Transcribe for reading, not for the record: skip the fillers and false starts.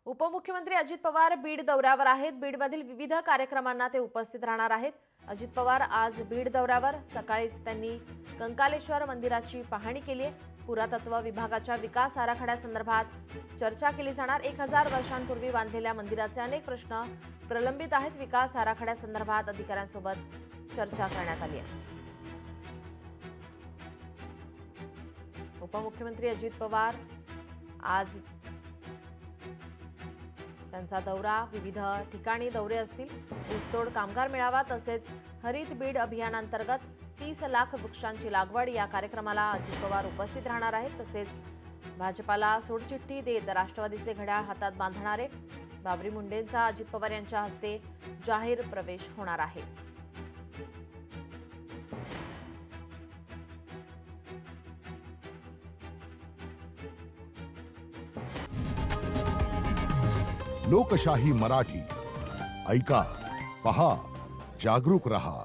उपमुख्यमंत्री अजित पवार बीड दौऱ्यावर आहेत। बीडमधील विविध कार्यक्रमांना ते उपस्थित राहणार आहेत। अजित पवार आज बीड दौऱ्यावर सकाळीच त्यांनी कंकालेश्वर मंदिराची पाहणी केली आहे। पुरातत्व विभागाच्या विकास आराखड्यासंदर्भात चर्चा केली जाणार। 1000 वर्षांपूर्वी बांधलेल्या मंदिराचे अनेक प्रश्न प्रलंबित आहेत। विकास आराखड्यासंदर्भात अधिकाऱ्यांसोबत चर्चा करण्यात आली आहे। उपमुख्यमंत्री अजित पवार आज त्यांचा दौरा विविध ठिकाणी दौरे असतील। ऊसतोड कामगार मेळावा तसेच हरित बीड अभियानांतर्गत 30 लाख वृक्षांची लागवड या कार्यक्रमाला अजित पवार उपस्थित राहणार आहेत। तसेच भाजपाला सोडचिठ्ठी देत राष्ट्रवादीचे घड्याळ हातात बांधणारे बाबरी मुंडेंचा अजित पवार यांच्या हस्ते जाहीर प्रवेश होणार आहे। लोकशाही मराठी ऐका, पहा, जागरूक रहा।